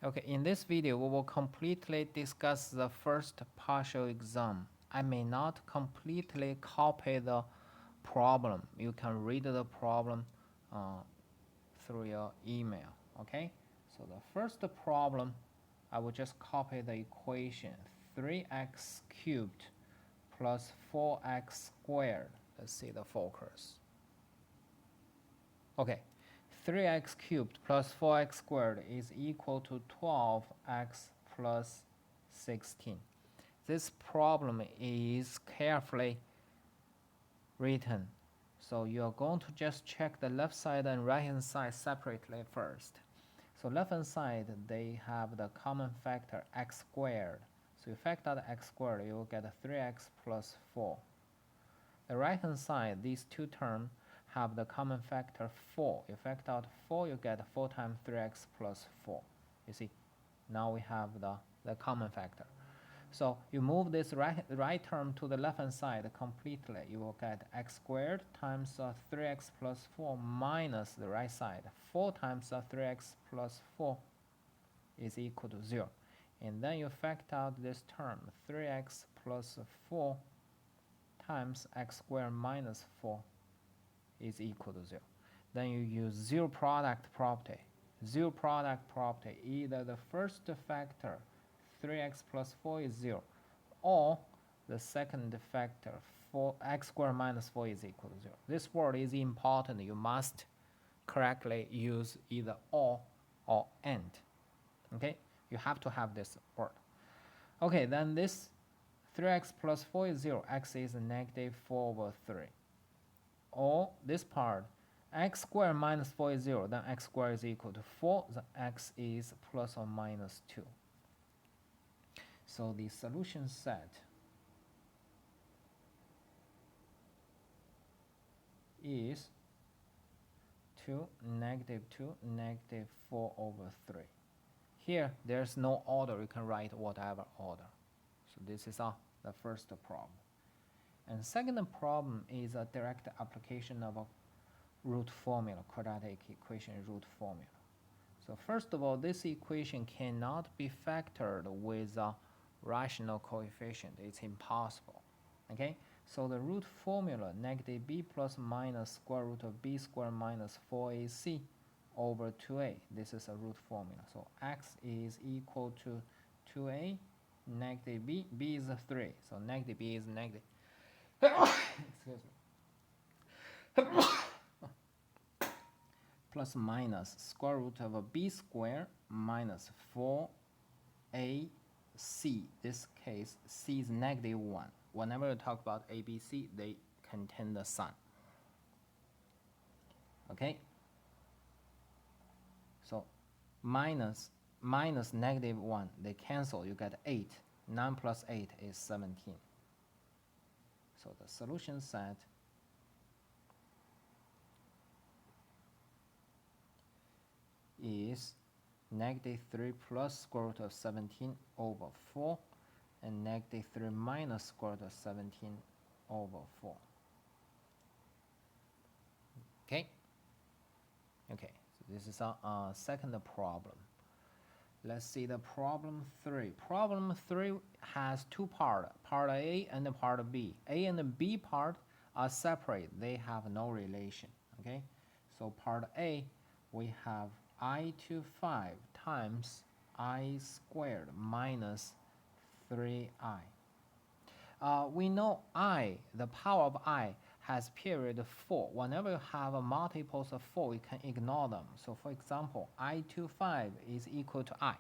Okay, in this video, we will completely discuss the first partial exam. I may not completely copy the problem. You can read the problem through your email, okay? So the first problem, I will just copy the equation. 3x cubed plus 4x squared. Let's see the focus. Okay, 3x cubed plus 4x squared is equal to 12x plus 16. This problem is carefully written. So you're going to just check the left side and right hand side separately first. So left hand side, they have the common factor x squared. So you factor out x squared, you will get 3x plus 4. The right hand side, these two terms have the common factor 4. You factor out 4, you get 4 times 3x plus 4. You see, now we have the common factor. So you move this right term to the left hand side completely. You will get x squared times 3x plus 4 minus the right side. 4 times 3x plus 4 is equal to 0. And then you factor out this term, 3x plus 4 times x squared minus 4 is equal to 0. Then you use zero product property. Zero product property, either the first factor 3x plus 4 is 0, or the second factor 4x squared minus 4 is equal to 0. This word is important. You must correctly use either or and. Okay, you have to have this word. Okay, then this 3x plus 4 is 0. X is negative 4 over 3. Or this part, x squared minus 4 is 0. Then x squared is equal to 4. The x is plus or minus 2. So the solution set is 2, negative 2, negative 4 over 3. Here, there's no order. You can write whatever order. So this is the first problem. And second problem is a direct application of a root formula, quadratic equation root formula. So first of all, this equation cannot be factored with a rational coefficient. It's impossible. Okay, so the root formula, negative b plus minus square root of b squared minus 4ac over 2a. This is a root formula. So x is equal to 2a, negative b. B is 3. So negative b is negative. Excuse me. Plus minus square root of a b squared minus 4ac. This case, c is negative 1. Whenever you talk about a, b, c, they contain the sign. Okay? So minus negative 1, they cancel. You get 8. 9 plus 8 is 17. So the solution set is negative 3 plus square root of 17 over 4 and negative 3 minus square root of 17 over 4. Okay? Okay, so this is our second problem. Let's see the problem 3. Problem 3 has two parts, part A and part B. A and the B part are separate. They have no relation. Okay? So part A, we have I to 5 times I squared minus 3I. We know I, the power of I, has period 4. Whenever you have a multiples of 4, you can ignore them. So for example, I to 5 is equal to I,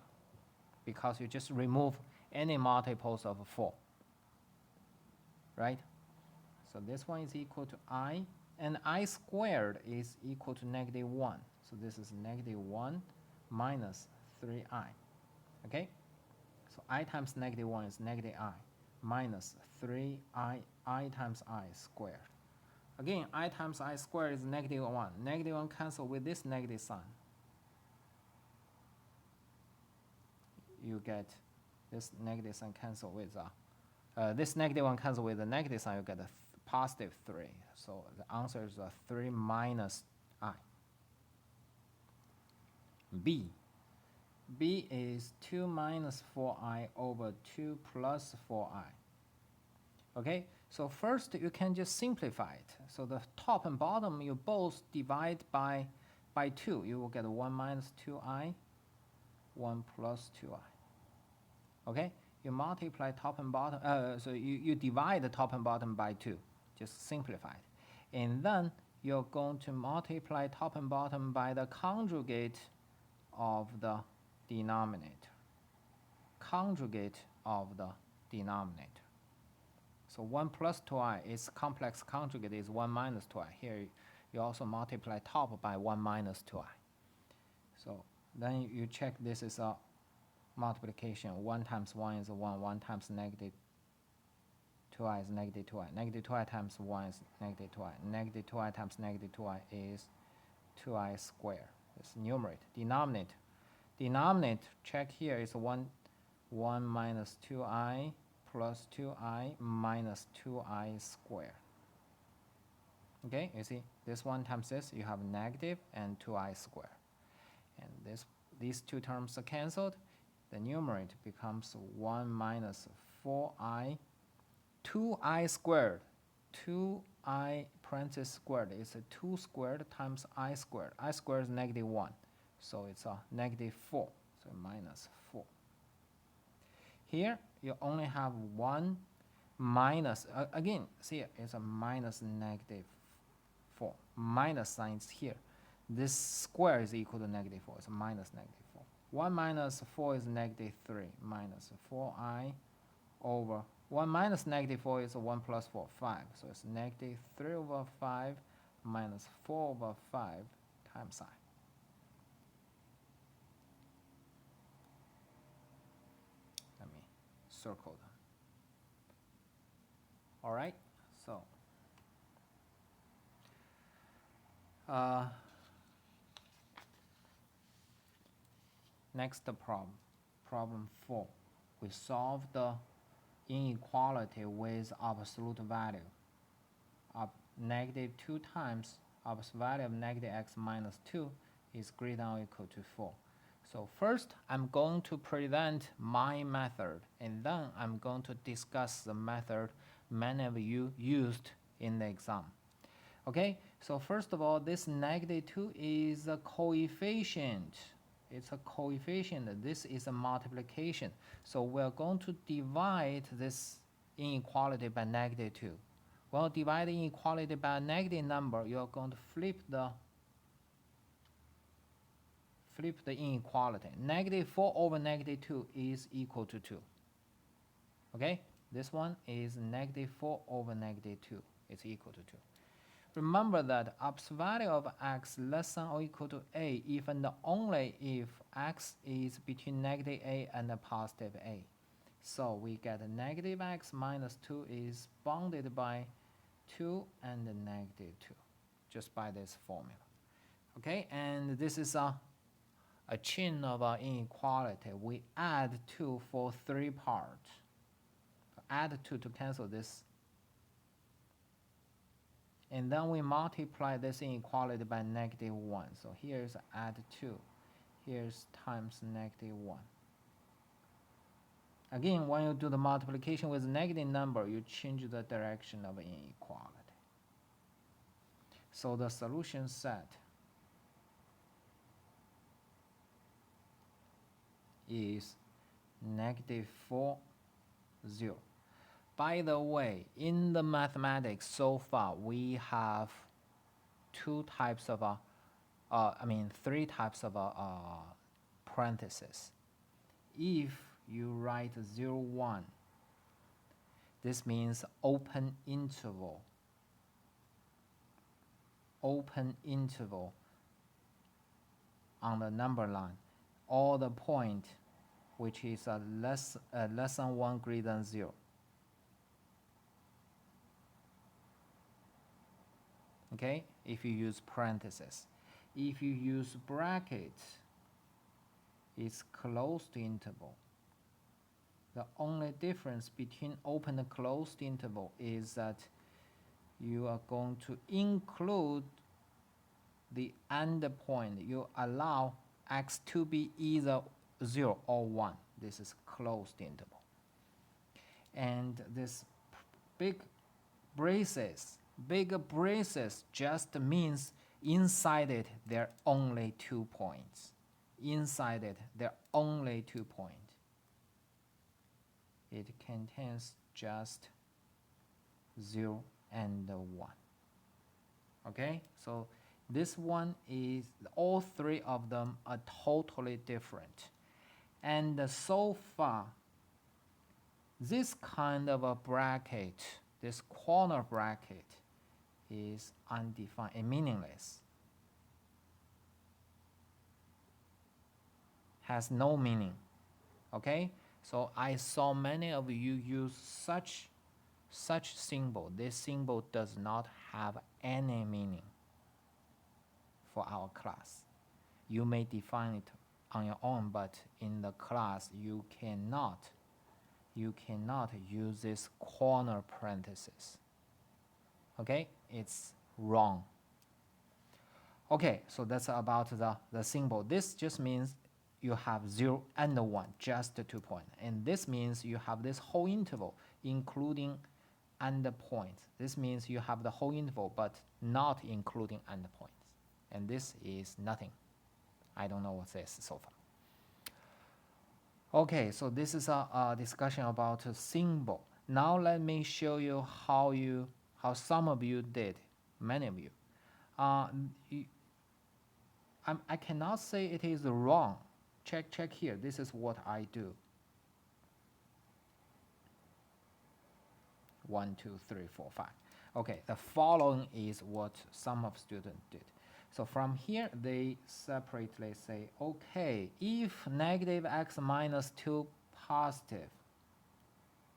because you just remove any multiples of 4. Right? So this one is equal to I, and I squared is equal to negative 1. So this is negative 1 minus 3I. Okay? So I times negative 1 is negative I minus 3I times I squared. Again, I times I squared is negative 1. Negative 1 cancel with this negative sign. You get this negative sign cancel with this negative 1 cancel with the negative sign. You get a positive 3. So the answer is 3 minus I. B. b is 2 minus 4i over 2 plus 4i. Okay, so first you can just simplify it. So the top and bottom you both divide by 2. You will get 1 minus 2i, 1 plus 2i. Okay, you multiply top and bottom, so you divide the top and bottom by 2, just simplify it. And then you're going to multiply top and bottom by the conjugate of the denominator. Conjugate of the denominator. So 1 plus 2i, its complex conjugate is 1 minus 2i. Here you also multiply top by 1 minus 2i. So then you check this is a multiplication. 1 times 1 is 1, 1 times negative 2i is negative 2i. Negative 2i times 1 is negative 2i. Negative 2i times negative 2i is 2i squared. It's numerator. Denominator. Denominator, check here, is 1 minus 2i plus 2i minus 2i squared. Okay, you see, this one times this, you have negative and 2i squared. And these two terms are cancelled. The numerator becomes 1 minus 4i, 2i squared. 2i parenthesis squared is a 2 squared times I squared. I squared is negative 1, so it's a negative 4, so minus 4. Here you only have 1 minus, again, see it's a minus negative 4. Minus sign is here. This square is equal to negative 4, it's a minus negative 4. 1 minus 4 is negative 3, minus 4i over 1 minus negative 4 is 1 plus 4, 5. So it's negative 3 over 5 minus 4 over 5 times I. Let me circle them. All right, so next problem 4. We solve the inequality with absolute value of negative 2 times absolute value of negative x minus 2 is greater than or equal to 4. So first I'm going to present my method, and then I'm going to discuss the method many of you used in the exam. Okay, so first of all, this negative 2 is a coefficient. It's a coefficient. This is a multiplication. So we're going to divide this inequality by negative 2. Well, divide the inequality by a negative number, you're going to flip the inequality. Negative 4 over negative 2 is equal to 2. Okay, this one is negative 4 over negative 2. It's equal to 2. Remember that absolute value of x less than or equal to a if and only if x is between negative a and a positive a. So we get a negative x minus 2 is bounded by 2 and a negative 2, just by this formula. Okay, and this is a chain of inequality. We add 2 for 3 parts. Add 2 to cancel this. And then we multiply this inequality by negative 1. So here's add 2. Here's times negative 1. Again, when you do the multiplication with a negative number, you change the direction of inequality. So the solution set is negative 4, 0. By the way, in the mathematics so far, we have 3 types of parentheses. If you write 0, 1, this means open interval. Open interval on the number line, or the point which is less than 1 greater than 0. Okay, if you use parentheses. If you use brackets, it's closed interval. The only difference between open and closed interval is that you are going to include the end point. You allow x to be either 0 or 1. This is closed interval. And this big braces just means inside it there are only 2 points. Inside it there are only 2 points. It contains just 0 and 1. Okay, so this one is, all three of them are totally different. And so far, this kind of a bracket, this corner bracket, is undefined and meaningless. Has no meaning. Okay, so I saw many of you use such symbol. This symbol does not have any meaning for our class. You may define it on your own, but in the class you cannot use this corner parenthesis. Okay, it's wrong. Okay, so that's about the symbol. This just means you have 0 and 1, just 2 points. And this means you have this whole interval, including endpoints. This means you have the whole interval, but not including endpoints. And this is nothing. I don't know what this is so far. Okay, so this is a discussion about a symbol. Now let me show you how some of you did, many of you. I cannot say it is wrong. Check here. This is what I do. 1, 2, 3, 4, 5. Okay, the following is what some of students did. So from here, they separately say, okay, if negative x minus 2 positive,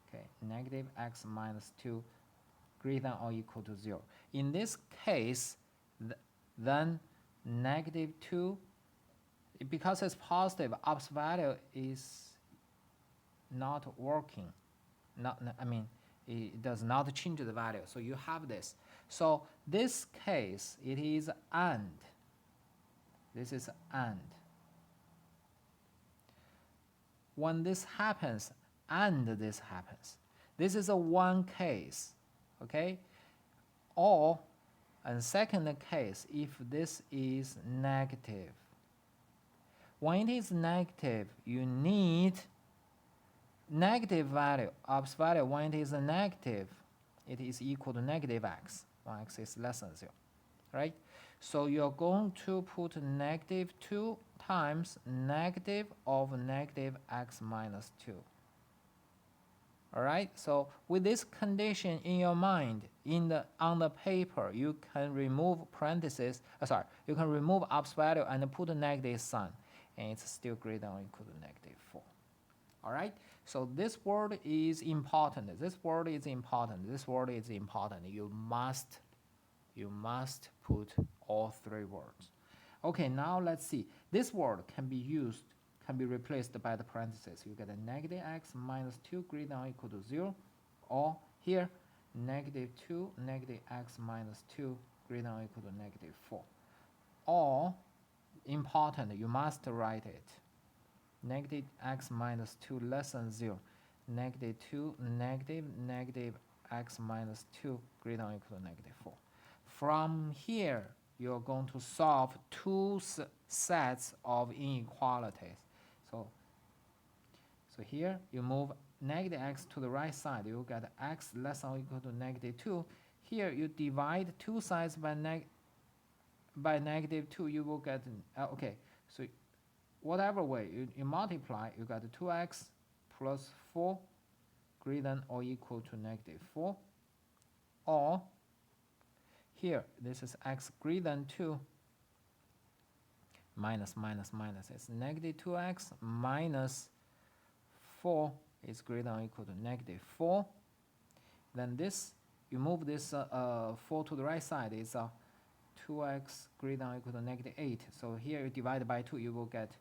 okay, negative x minus 2 greater than or equal to 0. In this case, then negative 2, because it's positive, ops value is not working. It does not change the value. So you have this. So this case, it is AND. This is AND. When this happens, and this happens, this is a one case, okay? Or, and second case, if this is negative. When it is negative, you need negative value, ops value. When it is a negative, it is equal to negative x. When x is less than 0, right? So you're going to put negative 2 times negative of negative x minus 2. All right, so with this condition in your mind, on the paper, you can remove parentheses, you can remove ops value and put a negative sign, and it's still greater than or equal to negative 4. All right, so this word is important. This word is important. This word is important. You must put all three words. Okay, now let's see. This word can be replaced by the parentheses. You get a negative x minus 2 greater than or equal to 0, or here negative 2 negative x minus 2 greater than or equal to negative 4. Or, important, you must write it. Negative x minus 2 less than 0. Negative 2 negative x minus 2 greater than or equal to negative 4. From here, you're going to solve two sets of inequalities. So here you move negative x to the right side. You get x less than or equal to negative 2. Here you divide two sides by negative 2. You will get okay. So whatever way you multiply, you got 2x plus 4 greater than or equal to negative 4. Or here, this is x greater than 2 minus is negative 2x minus 4 is greater than or equal to negative 4. Then this, you move this 4 to the right side, is 2x greater than or equal to negative 8. So here you divide by 2, you will get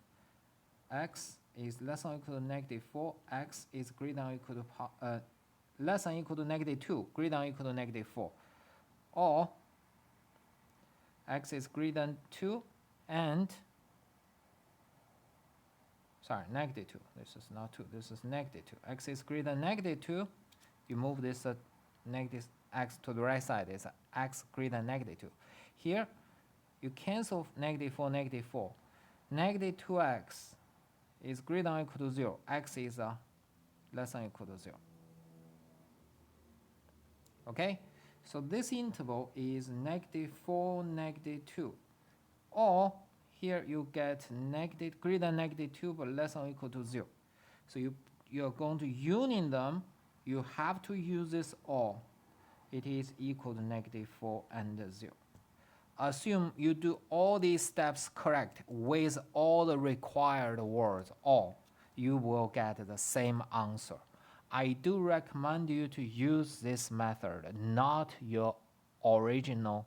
x is less than or equal to negative 4, x is greater than or equal to less than or equal to negative 2, greater than or equal to negative 4. Or x is greater than 2 and sorry, negative 2. This is not 2. This is negative 2. X is greater than negative 2. You move this negative x to the right side. It's x greater than negative 2. Here, you cancel negative 4, negative 4. Negative 2x is greater than or equal to 0. X is less than or equal to 0. Okay? So this interval is negative 4, negative 2. Or here you get negative greater than negative 2 but less than or equal to 0. So you're going to union them. You have to use this or. It is equal to negative 4 and 0. Assume you do all these steps correct with all the required words or, you will get the same answer. I do recommend you to use this method, not your original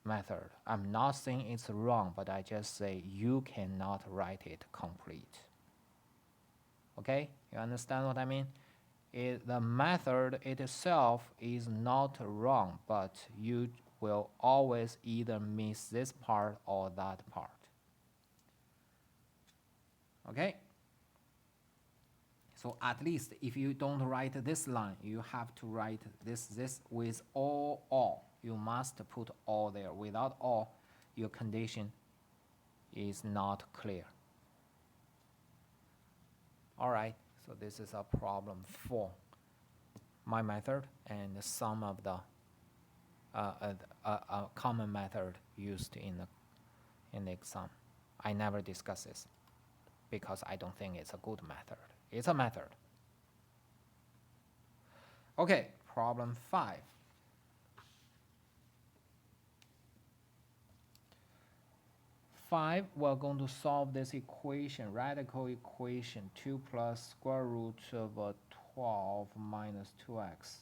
method. I'm not saying it's wrong, but I just say you cannot write it complete. Okay? You understand what I mean? The method itself is not wrong, but you will always either miss this part or that part. Okay? So at least if you don't write this line, you have to write this with all. You must put all there. Without all, your condition is not clear. All right, so this is a problem 4. My method and some of the common method used in the exam. I never discuss this because I don't think it's a good method. It's a method. Okay, problem 5. We're going to solve this equation, radical equation, 2 plus square root of 12 minus 2x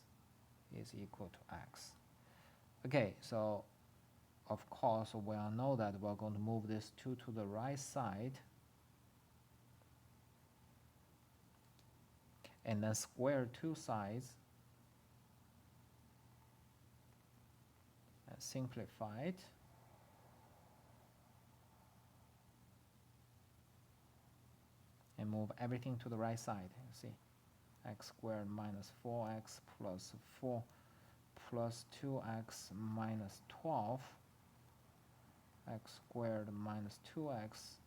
is equal to x. Okay, so of course we all know that we're going to move this 2 to the right side and then square 2 sides and simplify it. And move everything to the right side. You see, x squared minus 4x plus 4 plus 2x minus 12, x squared minus 2x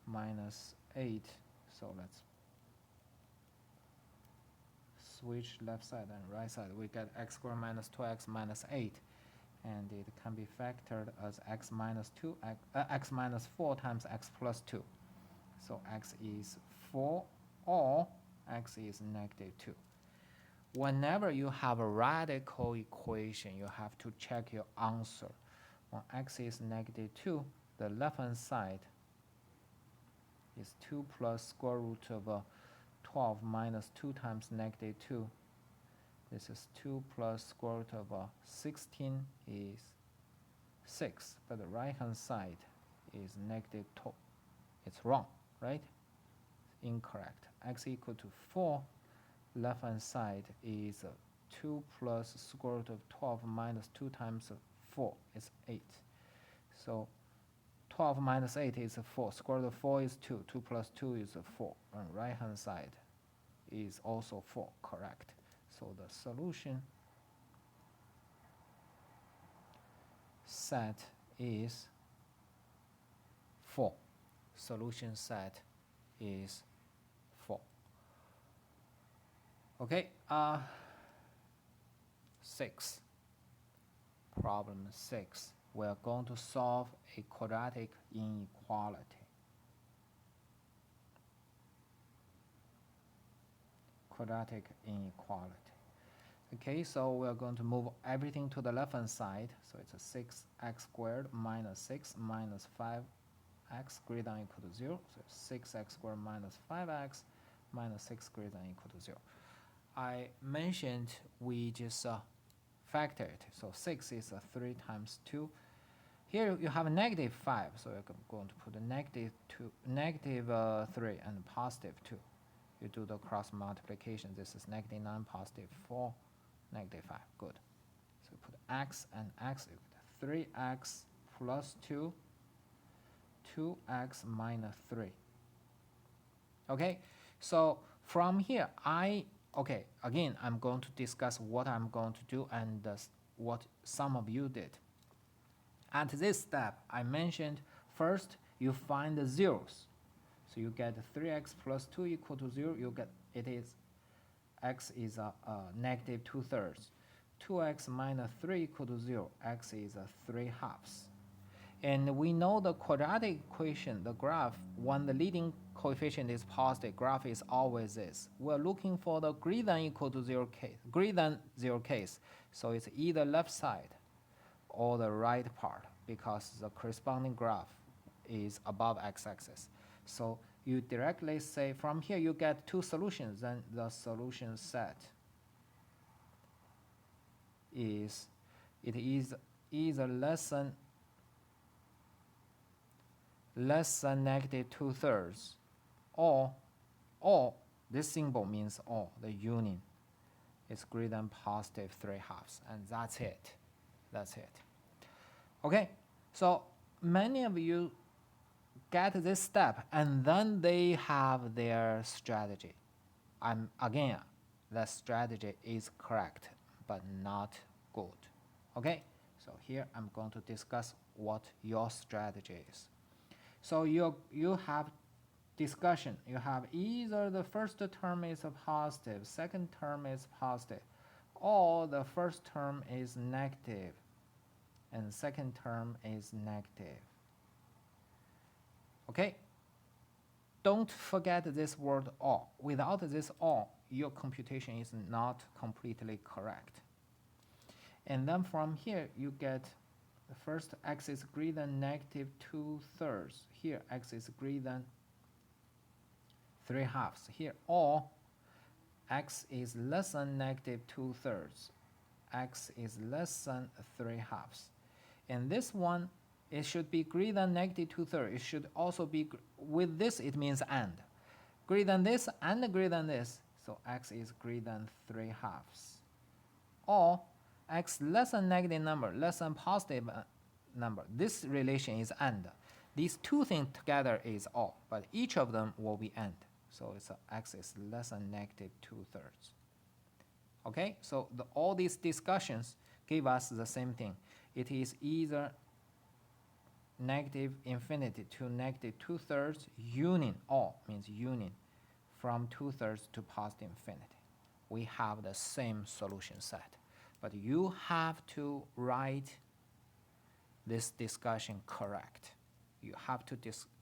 minus 8. So let's switch left side and right side. We get x squared minus 2x minus 8. And it can be factored as x minus 4 times x plus 2. So x is 4 or x is negative 2. Whenever you have a radical equation, you have to check your answer. When x is negative 2, the left-hand side is 2 plus square root of 12 minus 2 times negative 2. This is 2 plus square root of 16 is 6. But the right-hand side is negative 2. It's wrong, right? Incorrect. X equal to 4. Left-hand side is 2 plus square root of 12 minus 2 times 4 is 8. So 12 minus 8 is 4. Square root of 4 is 2. 2 plus 2 is 4. And right-hand side is also 4, correct. So the solution set is 4. Solution set is 4. Okay, 6. Problem 6. We're going to solve a quadratic inequality. Quadratic inequality. Okay, so we're going to move everything to the left-hand side. So it's a 6x squared minus 6 minus 5x greater than or equal to 0. So 6x squared minus 5x minus 6 greater than or equal to 0. I mentioned we just factor it. So 6 is 3 times 2. Here you have a negative 5, so you're going to put a negative 3 and positive 2. You do the cross multiplication. This is negative 9, positive 4, negative 5. Good. So put x and x. 3x plus 2, 2x minus 3. Okay, so from here, okay, again, I'm going to discuss what I'm going to do and what some of you did. At this step, I mentioned first you find the zeros. So you get 3x plus 2 equal to 0. You get it is x is a negative 2/3. 2x minus 3 equal to 0. X is a 3/2. And we know the quadratic equation, the graph, when the leading coefficient is positive, graph is always this. We're looking for the greater than equal to 0 case, greater than 0 case. So it's either left side or the right part because the corresponding graph is above x-axis. So you directly say from here you get two solutions, then the solution set is either less than negative 2/3 or this symbol means or the union is greater than positive 3/2, and that's it. Okay, so many of you get this step and then they have their strategy. Again, the strategy is correct but not good. Okay, so here I'm going to discuss what your strategy is. So you have discussion. You have either the first term is a positive, second term is positive, or the first term is negative and second term is negative. Okay? Don't forget this word or. Without this or, your computation is not completely correct. And then from here you get the first x is greater than negative 2/3. Here x is greater than 3/2. Here or x is less than negative 2/3. X is less than 3/2. And this one, it should be greater than negative 2/3. It should also be, with this it means and. Greater than this and greater than this. So x is greater than 3/2. Or x less than negative number, less than positive number. This relation is and. These two things together is or, but each of them will be and. So it's x is less than negative 2/3. Okay, so all these discussions give us the same thing. It is either negative infinity to negative 2/3 union, or means union, from 2/3 to positive infinity. We have the same solution set. But you have to write this discussion correct. You have to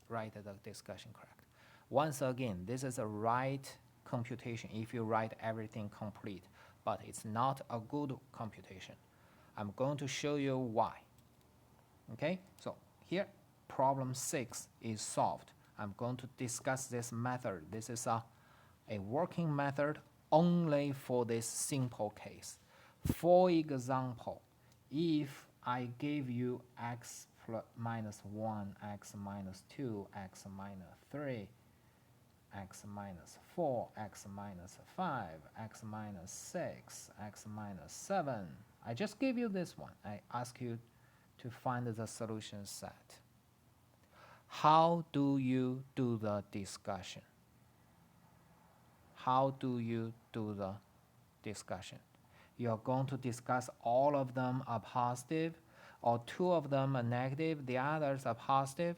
write the discussion correct. Once again, this is a right computation if you write everything complete, but it's not a good computation. I'm going to show you why. Okay, so here, problem 6 is solved. I'm going to discuss this method. This is a working method only for this simple case. For example, if I give you x minus 1, x minus 2, x minus 3, x minus 4, x minus 5, x minus 6, x minus 7, I just give you this one. I ask you to find the solution set. How do you do the discussion? How do you do the discussion? You're going to discuss all of them are positive, or two of them are negative, the others are positive,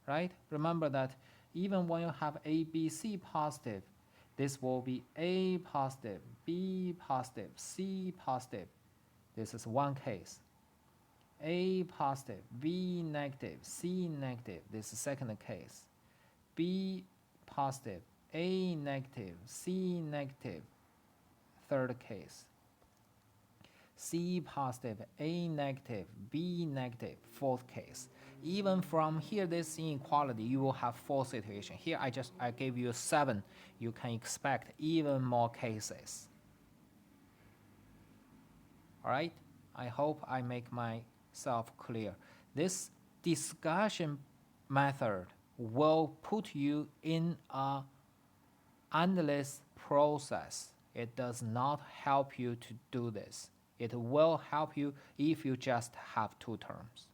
right? Remember that even when you have A, B, C positive, this will be A positive, B positive, C positive. This is one case. A positive, B negative, C negative. This is second case. B positive, A negative, C negative. Third case. C positive, A negative, B negative. Fourth case. Even from here, this inequality, you will have 4 situations. Here I gave you 7. You can expect even more cases. All right? I hope I make myself clear. This discussion method will put you in a endless process. It does not help you to do this. It will help you if you just have 2 terms.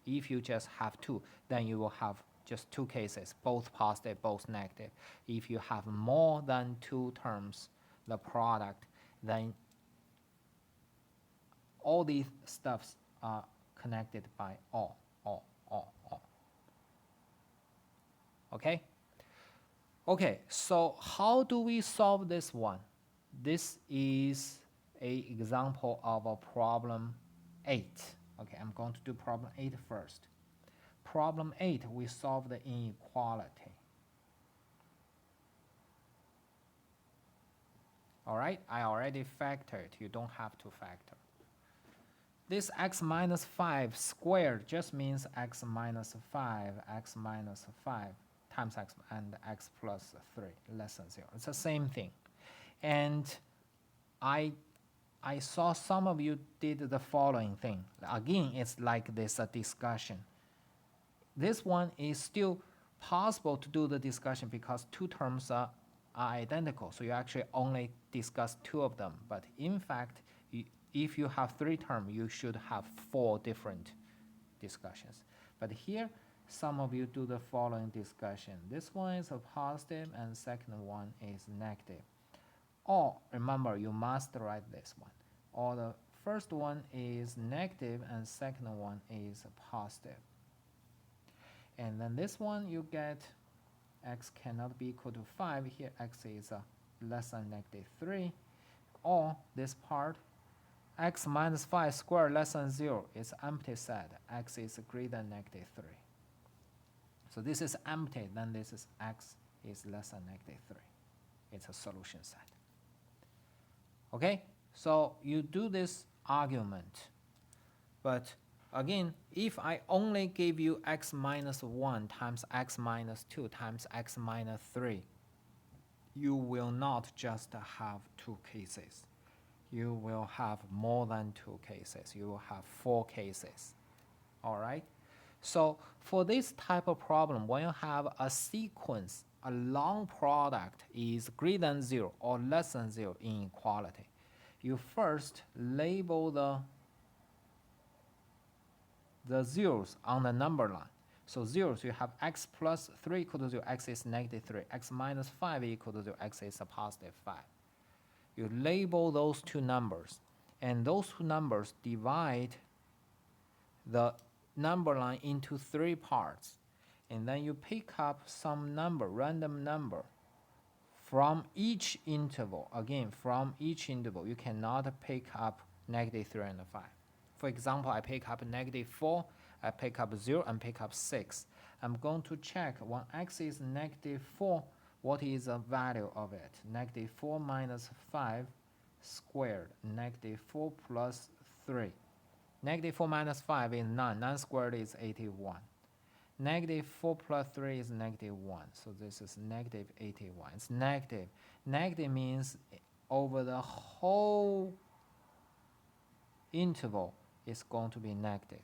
If you just have 2, then you will have just two cases, both positive, both negative. If you have more than two terms, the product, then all these stuffs are connected by or. Okay? Okay, so how do we solve this one? This is an example of a problem 8. Okay, I'm going to do problem 8 first. Problem 8, we solve the inequality. All right, I already factored. You don't have to factor. This x minus 5 squared just means x minus 5 times x and x plus 3 less than 0. It's the same thing. And I saw some of you did the following thing. Again, it's like this discussion. This one is still possible to do the discussion because two terms are identical. So you actually only discuss two of them. But in fact, if you have three terms, you should have 4 different discussions. But here, some of you do the following discussion. This one is a positive and second one is negative. Or remember, you must write this one. Or the first one is negative and second one is positive. And then this one you get x cannot be equal to 5. Here x is less than negative 3. Or this part, x minus 5 squared less than 0 is empty set. X is greater than negative 3. So this is empty, then this is x is less than negative 3. It's a solution set. Okay, so you do this argument. But again, if I only give you x minus 1 times x minus 2 times x minus 3, you will not just have 2 cases. You will have more than 2 cases. You will have 4 cases. All right? So for this type of problem, when you have a sequence, a long product is greater than 0 or less than 0 inequality, you first label the zeros on the number line. So zeros, you have x plus 3 equal to 0, x is negative 3, x minus 5 equal to 0, x is a positive 5. You label those two numbers, and those two numbers divide the number line into 3 parts. And then you pick up some number, random number, from each interval. Again, from each interval, you cannot pick up negative 3 and 5. For example, I pick up negative 4, I pick up 0, and pick up 6. I'm going to check when x is negative 4, what is the value of it? Negative 4 minus 5 squared, negative 4 plus 3. Negative 4 minus 5 is 9, 9 squared is 81. Negative 4 plus 3 is negative 1, so this is negative 81. It's negative. Negative means over the whole interval, it's going to be negative.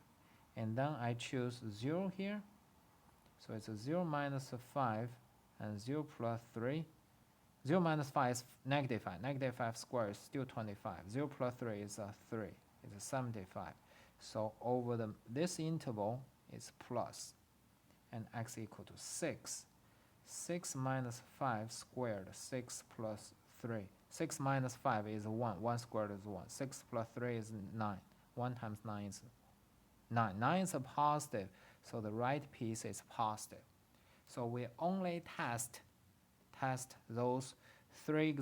And then I choose 0 here, so it's a 0 minus 5, and 0 plus 3. 0 minus 5 is negative 5. Negative 5 squared is still 25. 0 plus 3 is 3. It's 75. So over this interval is plus, and x equal to 6. 6 minus 5 squared, 6 plus 3. 6 minus 5 is 1. 1 squared is 1. 6 plus 3 is 9. 1 times 9 is 9. 9 is a positive, so the right piece is positive. So we only test those 3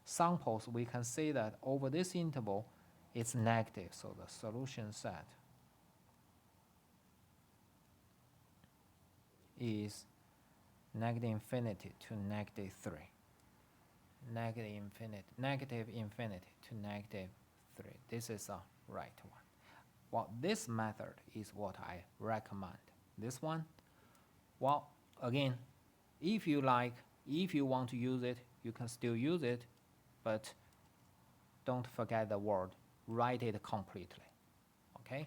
samples. We can see that over this interval, it's negative. So the solution set is negative infinity to negative 3. Negative infinity to negative 3. This is a right one. Well, this method is what I recommend. This one, well, again, if you want to use it, you can still use it, but don't forget the word. Write it completely, okay?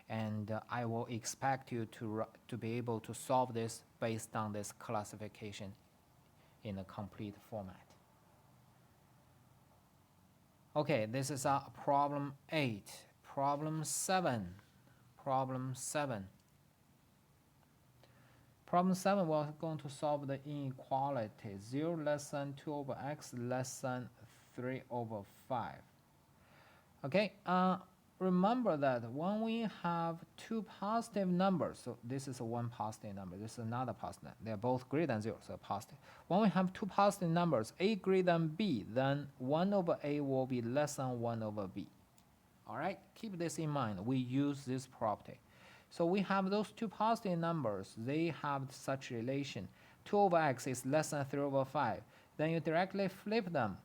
And I will expect you to be able to solve this based on this classification in a complete format. Okay, this is problem 8. Problem 7. Problem 7, we're going to solve the inequality 0 less than 2 over x less than 3 over 5. Okay, remember that when we have two positive numbers, so this is one positive number, this is another positive number, they're both greater than 0, so positive. When we have two positive numbers, a greater than b, then 1 over a will be less than 1 over b. All right, keep this in mind. We use this property. So we have those two positive numbers. They have such relation. 2 over x is less than 3 over 5. Then you directly flip them.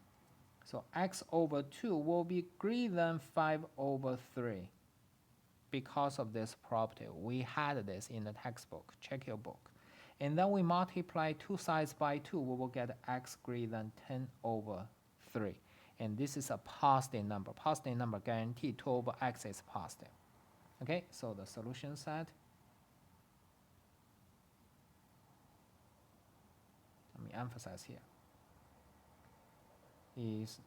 So x over 2 will be greater than 5 over 3. Because of this property, we had this in the textbook. Check your book. And then we multiply two sides by 2. We will get x greater than 10 over 3. And this is a positive number. Positive number guaranteed 2 over x is positive. Okay, so the solution set. Let me emphasize here. Is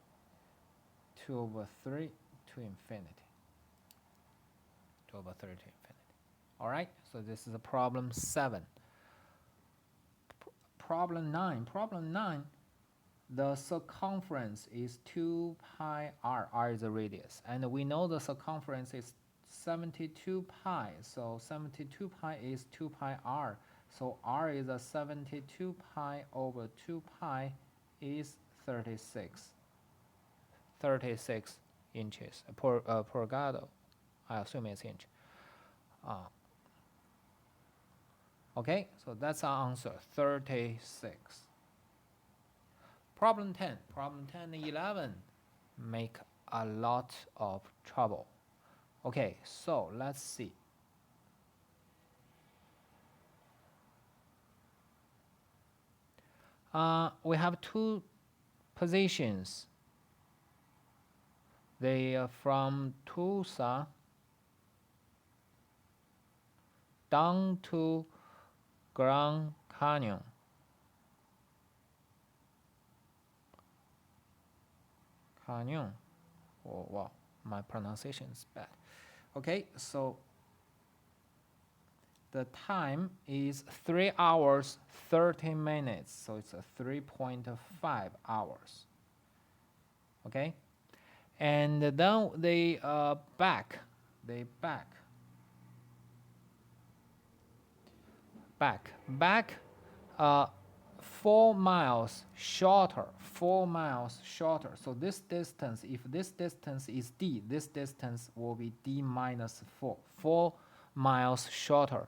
2 over 3 to infinity. 2 over 3 to infinity. All right, so this is a problem 7. Problem 9. Problem 9. The circumference is 2 pi r. R is the radius. And we know the circumference is 72 pi. So 72 pi is 2 pi r. So r is a 72 pi over 2 pi is 36 inches per gado. I assume it's inch. Okay, so that's our answer, 36. Problem 10. Problem 10 and 11 make a lot of trouble. Okay, so let's see. We have two positions. They are from Tulsa down to Grand Canyon. Oh wow, my pronunciation is bad. Okay, so the time is 3 hours 30 minutes, so it's a 3.5 hours. Okay, and then they back 4 miles shorter. So this distance, if this distance is d, this distance will be d minus 4. 4 miles shorter.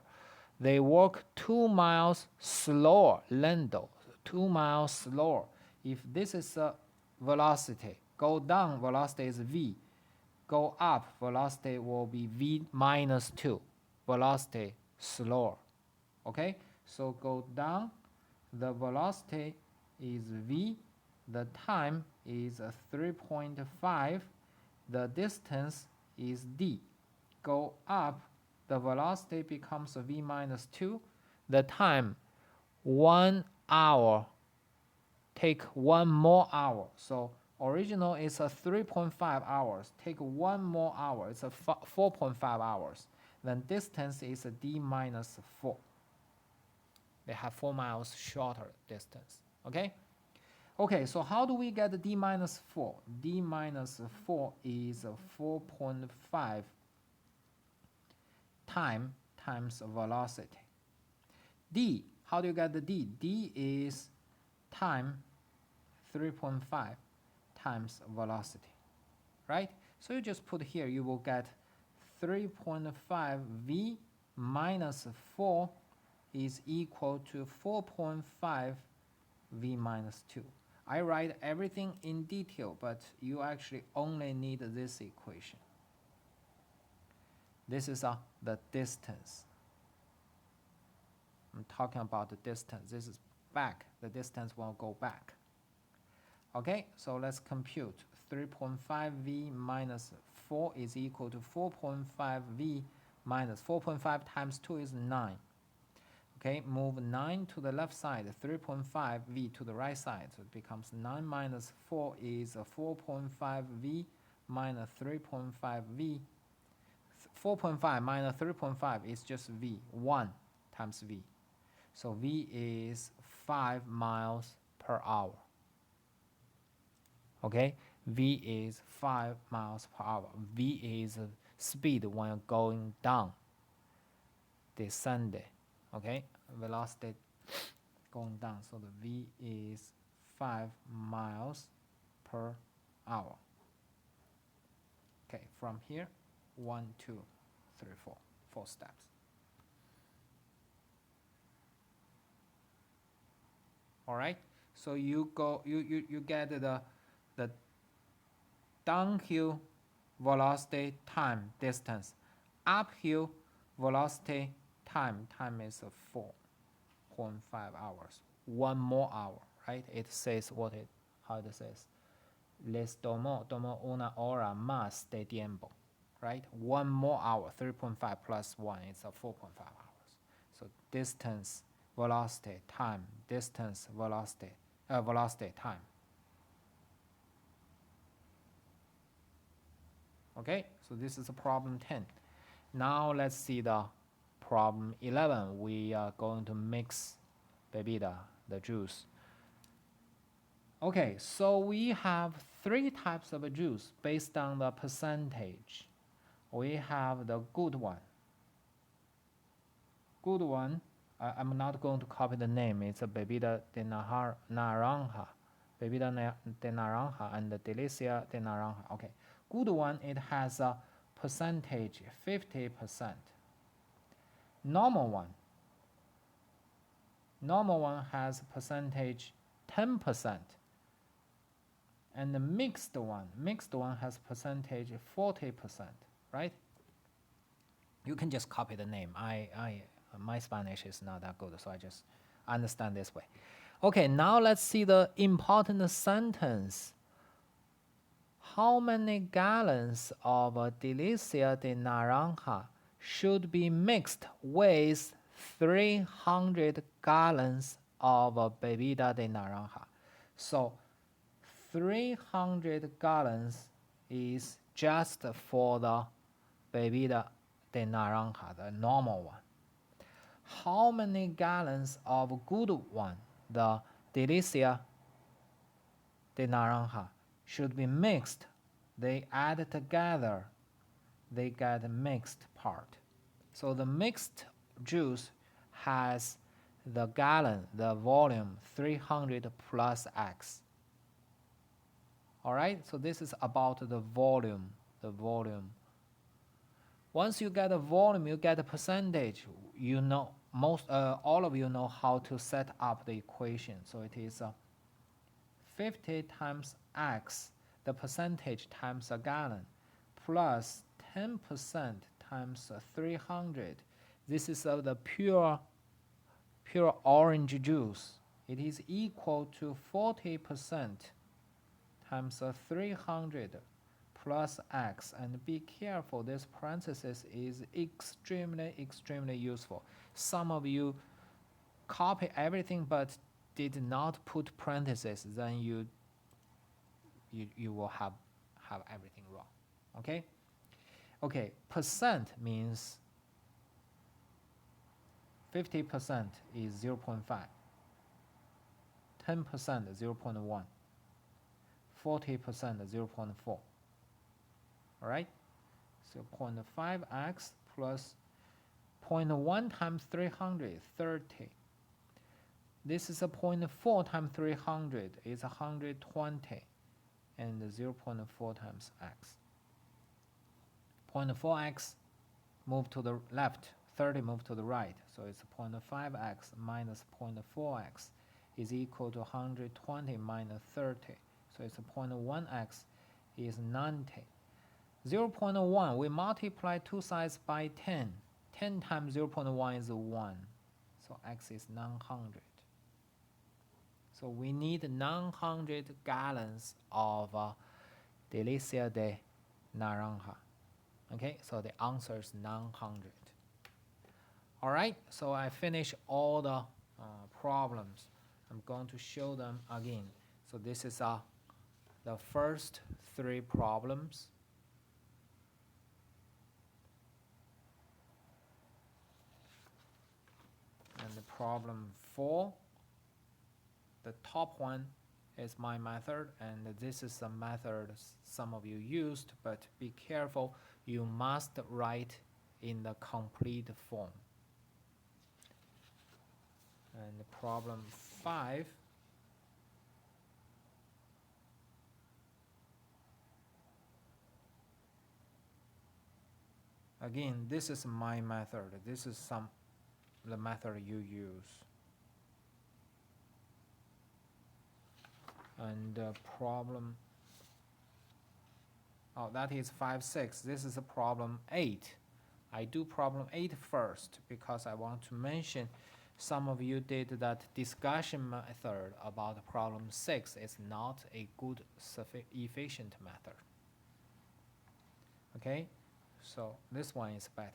They walk 2 miles slower, lento, 2 miles slower. If this is a velocity, go down, velocity is v. Go up, velocity will be v minus 2. Velocity slower. Okay, so go down, the velocity is v, the time is 3.5, the distance is d. Go up, the velocity becomes v minus 2, the time 1 hour, take 1 more hour. So original is a 3.5 hours, take 1 more hour, it's a 4.5 hours. Then distance is a d minus 4. They have 4 miles shorter distance. Okay? Okay, so how do we get the d minus 4? D minus 4 is 4.5 times velocity. D, how do you get the d? D is time 3.5 times velocity, right? So you just put here, you will get 3.5 v minus 4 is equal to 4.5 v minus 2. I write everything in detail, but you actually only need this equation. This is the distance. I'm talking about the distance. This is back. The distance will go back. Okay, so let's compute. 3.5 v minus 4 is equal to 4.5 v minus 4.5 times 2 is 9. Okay, move 9 to the left side, 3.5 v to the right side. So it becomes 9 minus 4 is 4.5 v minus 3.5 v. 4.5 minus 3.5 is just v, 1 times v. So V is 5 miles per hour. Okay, V is 5 miles per hour. V is speed when you're going down, descending. Okay, velocity going down. So the V is 5 miles per hour. Okay, from here, 1, 2, 3, 4, 4 steps. All right, so you get the downhill velocity time distance, uphill velocity time is 4.5 hours, 1 more hour, right? It says how it says, les tomo una hora más de tiempo, right? 1 more hour, 3.5 plus 1 is 4.5 hours. So distance, velocity, time, distance, velocity, velocity, time. Okay, so this is a problem 10. Now let's see the problem 11. We are going to mix bebida, the juice. Okay, so we have 3 types of juice based on the percentage. We have the good one. Good one, I'm not going to copy the name. It's a bebida de naranja. Bebida de naranja and the delicia de naranja. Okay, good one, it has a percentage 50%. Normal one has percentage 10%. And the mixed one has percentage 40%, right? You can just copy the name. My Spanish is not that good, so I just understand this way. Okay, now let's see the important sentence. How many gallons of delicia de naranja should be mixed with 300 gallons of bebida de naranja? So 300 gallons is just for the bebida de naranja, the normal one. How many gallons of good one, the delicia de naranja, should be mixed? They add together, they get a mixed part. So the mixed juice has the gallon, the volume 300 plus X. All right, so this is about the volume. Once you get a volume, you get a percentage. You know, all of you know how to set up the equation. So it is 50 times X, the percentage times a gallon, plus 10% times 300. This is the pure orange juice. It is equal to 40% times 300 plus X. And be careful, this parenthesis is extremely useful. Some of you copy everything but did not put parentheses, then you will have everything wrong. Okay, percent means 50% is 0.5, 10% 0.1, 40% 0.4. All right, so 0.5x plus 0.1 times 300, 30. This is a 0.4 times 300 is 120, and 0.4 times x. 0.4x move to the left, 30 move to the right, so it's 0.5x minus 0.4x is equal to 120 minus 30, so it's 0.1x is 90. 0.1, we multiply two sides by 10. 10 times 0.1 is 1, so x is 900. So we need 900 gallons of delicia de naranja. Okay, so the answer is 900. All right, so I finished all the problems. I'm going to show them again. So this is the first 3 problems. And the problem 4, the top one is my method, and this is a method some of you used, but be careful, you must write in the complete form. And the problem 5, again, this is my method. This is the method you use. And problem, oh, that is 5, 6. This is a problem 8. I do problem 8 first because I want to mention some of you did that discussion method about problem 6 is not a good, efficient method. Okay, so this one is better.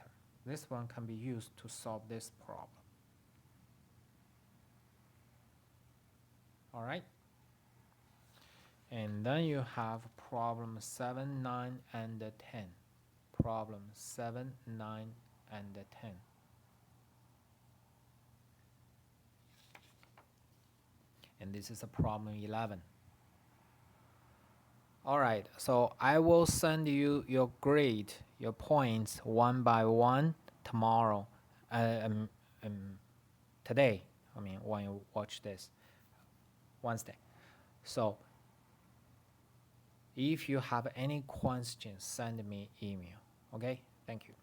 This one can be used to solve this problem. All right. And then you have problem 7, 9, and 10. Problem 7, 9, and 10. And this is a problem 11. All right, so I will send you your grade, your points one by one tomorrow, today, I mean, when you watch this, Wednesday. So if you have any questions, send me email. Okay, thank you.